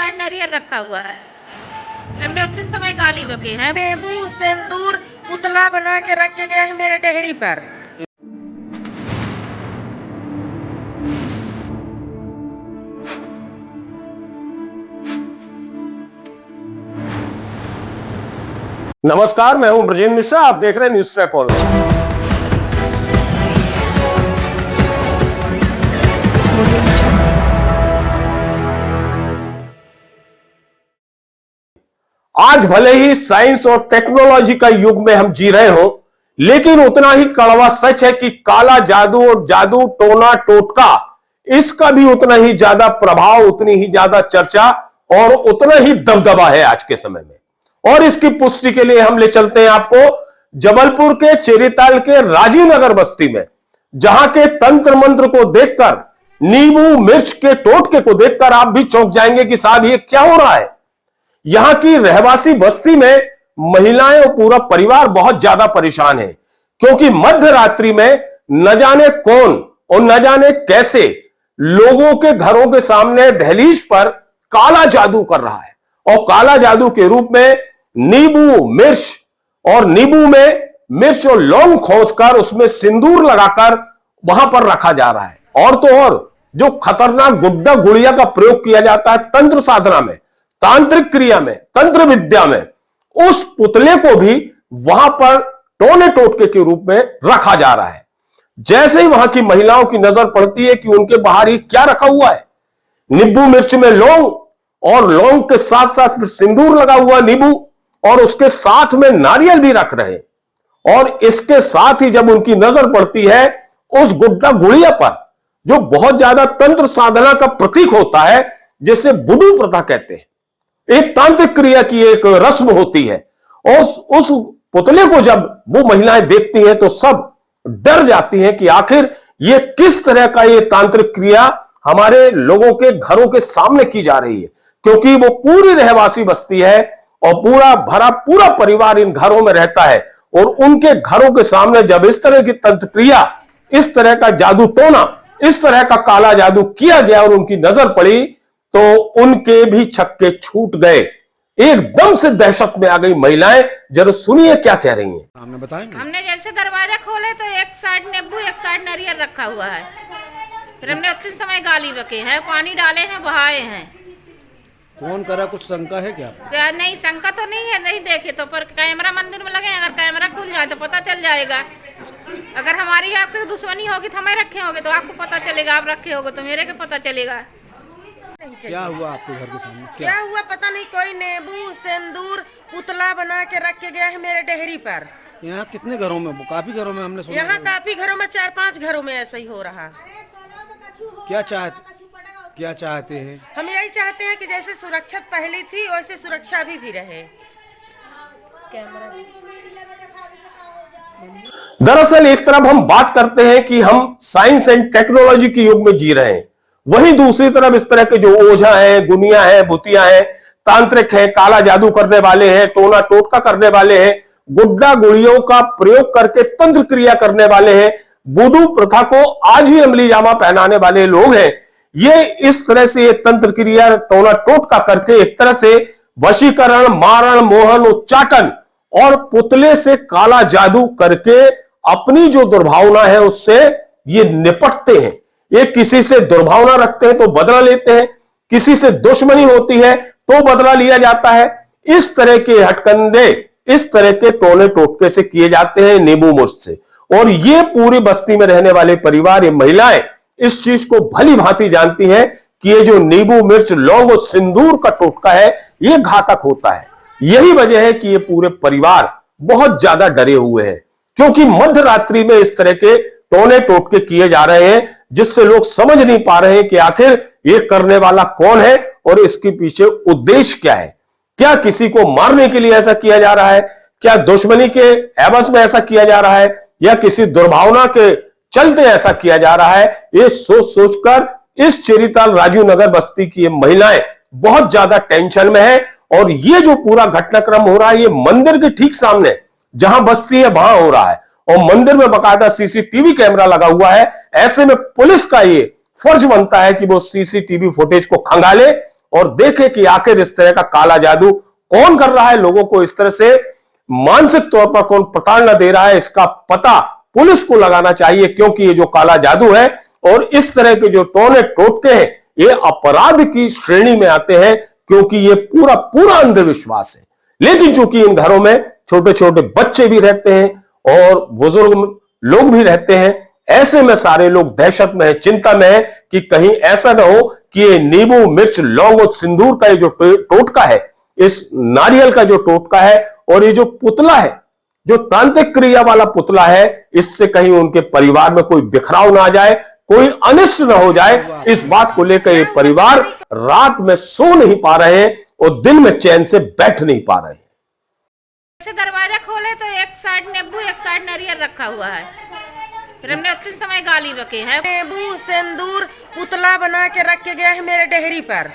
Side नारियल रखा हुआ है। हमने उसी समय गाली बके हैं। नींबू सिंदूर पुतला बना के रखे गए हैं मेरे डेहरी पर। नमस्कार, मैं हूं ब्रजेंद्र मिश्रा। आप देख रहे हैं न्यूज़ ट्रैप ऑनलाइन। आज भले ही साइंस और टेक्नोलॉजी का युग में हम जी रहे हो, लेकिन उतना ही कड़वा सच है कि काला जादू और जादू टोना टोटका, इसका भी उतना ही ज्यादा प्रभाव, उतनी ही ज्यादा चर्चा और उतना ही दबदबा है आज के समय में। और इसकी पुष्टि के लिए हम ले चलते हैं आपको जबलपुर के चेरीताल के राजीव नगर बस्ती में, जहां के तंत्र मंत्र को देखकर, नींबू मिर्च के टोटके को देखकर आप भी चौंक जाएंगे कि साहब ये क्या हो रहा है। यहां की रहवासी बस्ती में महिलाएं और पूरा परिवार बहुत ज्यादा परेशान है, क्योंकि मध्य रात्रि में न जाने कौन और न जाने कैसे लोगों के घरों के सामने दहलीज पर काला जादू कर रहा है। और काला जादू के रूप में नींबू मिर्च और नींबू में मिर्च और लौंग खोसकर उसमें सिंदूर लगाकर वहां पर रखा जा रहा है। और तो और जो खतरनाक गुड्डा गुड़िया का प्रयोग किया जाता है तंत्र साधना में, तांत्रिक क्रिया में, तंत्र विद्या में, उस पुतले को भी वहां पर टोने टोटके के रूप में रखा जा रहा है। जैसे ही वहां की महिलाओं की नजर पड़ती है कि उनके बाहर ही क्या रखा हुआ है, नींबू मिर्च में लौंग और लौंग के साथ साथ सिंदूर लगा हुआ नींबू और उसके साथ में नारियल भी रख रहे हैं। और इसके साथ ही जब उनकी नजर पड़ती है उस गुड्डा गुड़िया पर, जो बहुत ज्यादा तंत्र साधना का प्रतीक होता है, जिसे बुडू प्रथा कहते हैं, एक तांत्रिक क्रिया की एक रस्म होती है, और उस पुतले को जब वो महिलाएं देखती हैं तो सब डर जाती हैं कि आखिर ये किस तरह का ये तांत्रिक क्रिया हमारे लोगों के घरों के सामने की जा रही है। क्योंकि वो पूरी रहवासी बस्ती है और पूरा परिवार इन घरों में रहता है, और उनके घरों के सामने जब इस तरह की तंत्र क्रिया, इस तरह का जादू टोना, इस तरह का काला जादू किया गया और उनकी नजर पड़ी तो उनके भी छक्के छूट गए। एकदम से दहशत में आ गई महिलाएं। जरा सुनिए क्या कह रही हैं। हमने बताएंगे। हमने जैसे दरवाजा खोले तो एक साइड नींबू एक साइड नारियल रखा हुआ है। फिर हमने उसी समय गाली बके हैं, पानी डाले हैं, बहाए हैं। कौन करा, कुछ शंका है क्या? क्या नहीं, शंका तो नहीं है, नहीं देखे तो, पर कैमरा मंदिर में लगे, अगर कैमरा खुल जाए तो पता चल जाएगा। अगर हमारी आपसे दुश्मनी होगी तो हमें रखे होगे तो आपको पता चलेगा, आप रखे होगे तो मेरे को पता चलेगा। क्या हुआ आपके घर के सामने? क्या हुआ पता नहीं, कोई नींबू सिंदूर पुतला बना के रख के गए हैं मेरे डेहरी पर। यहाँ कितने घरों में? काफी घरों में हमने सुना। यहाँ काफी घरों में, 4-5 घरों में ऐसा ही हो रहा। क्या चाहते हैं? हम यही चाहते हैं कि जैसे सुरक्षा पहले थी वैसे सुरक्षा अभी भी रहे। दरअसल एक तरफ हम बात करते हैं कि हम साइंस एंड टेक्नोलॉजी के युग में जी रहे हैं, वहीं दूसरी तरफ इस तरह के जो ओझा हैं, गुनिया हैं, भूतिया हैं, तांत्रिक हैं, काला जादू करने वाले हैं, टोना टोटका करने वाले हैं, गुड्डा गुड़ियों का प्रयोग करके तंत्र क्रिया करने वाले हैं, वुडू प्रथा को आज भी अमली जामा पहनाने वाले लोग हैं, ये इस तरह से ये तंत्र क्रिया टोना टोटका करके एक तरह से वशीकरण, मारण, मोहन, उच्चाटन और पुतले से काला जादू करके अपनी जो दुर्भावना है उससे ये निपटते हैं। ये किसी से दुर्भावना रखते हैं तो बदला लेते हैं, किसी से दुश्मनी होती है तो बदला लिया जाता है। इस तरह के हटकंडे, इस तरह के टोने टोटके से किए जाते हैं नींबू मिर्च से। और ये पूरी बस्ती में रहने वाले परिवार, ये महिलाएं इस चीज को भली भांति जानती हैं कि ये जो नींबू मिर्च लौंग और सिंदूर का टोटका है ये घातक होता है। यही वजह है कि ये पूरे परिवार बहुत ज्यादा डरे हुए हैं, क्योंकि मध्य रात्रि में इस तरह के टोने टोटके किए जा रहे हैं, जिससे लोग समझ नहीं पा रहे हैं कि आखिर ये करने वाला कौन है और इसके पीछे उद्देश्य क्या है। क्या किसी को मारने के लिए ऐसा किया जा रहा है, क्या दुश्मनी के एवज में ऐसा किया जा रहा है, या किसी दुर्भावना के चलते ऐसा किया जा रहा है। ये सोच सोचकर इस चेरीताल राजीव नगर बस्ती की ये महिलाएं बहुत ज्यादा टेंशन में है। और ये जो पूरा घटनाक्रम हो रहा है ये मंदिर के ठीक सामने जहां बस्ती है वहां हो रहा है, और मंदिर में बकायदा सीसीटीवी कैमरा लगा हुआ है। ऐसे में पुलिस का ये फर्ज बनता है कि वो सीसीटीवी फुटेज को खंगाले और देखें कि आखिर इस तरह का काला जादू कौन कर रहा है, लोगों को इस तरह से मानसिक तौर पर कौन प्रताड़ना दे रहा है, इसका पता पुलिस को लगाना चाहिए। क्योंकि ये जो काला जादू है और इस तरह के जो टोने टोटके हैं, ये अपराध की श्रेणी में आते हैं, क्योंकि ये पूरा पूरा अंधविश्वास है। लेकिन चूंकि इन घरों में छोटे छोटे बच्चे भी रहते हैं और बुजुर्ग लोग भी रहते हैं, ऐसे में सारे लोग दहशत में है, चिंता में है कि कहीं ऐसा ना हो कि ये नींबू मिर्च लौंग और सिंदूर का ये जो टोटका है, इस नारियल का जो टोटका है और ये जो पुतला है, जो तांत्रिक क्रिया वाला पुतला है, इससे कहीं उनके परिवार में कोई बिखराव ना आ जाए, कोई अनिष्ट ना हो जाए। इस बात को लेकर ये परिवार रात में सो नहीं पा रहे हैं और दिन में चैन से बैठ नहीं पा रहे हैं। ऐसे दरवाजा खोले तो एक साइड नींबू एक साइड नारियल रखा हुआ है। फिर हमने उतने समय गाली बके हैं। नींबू सिंदूर पुतला बना के रख के गया है मेरे डेहरी पर।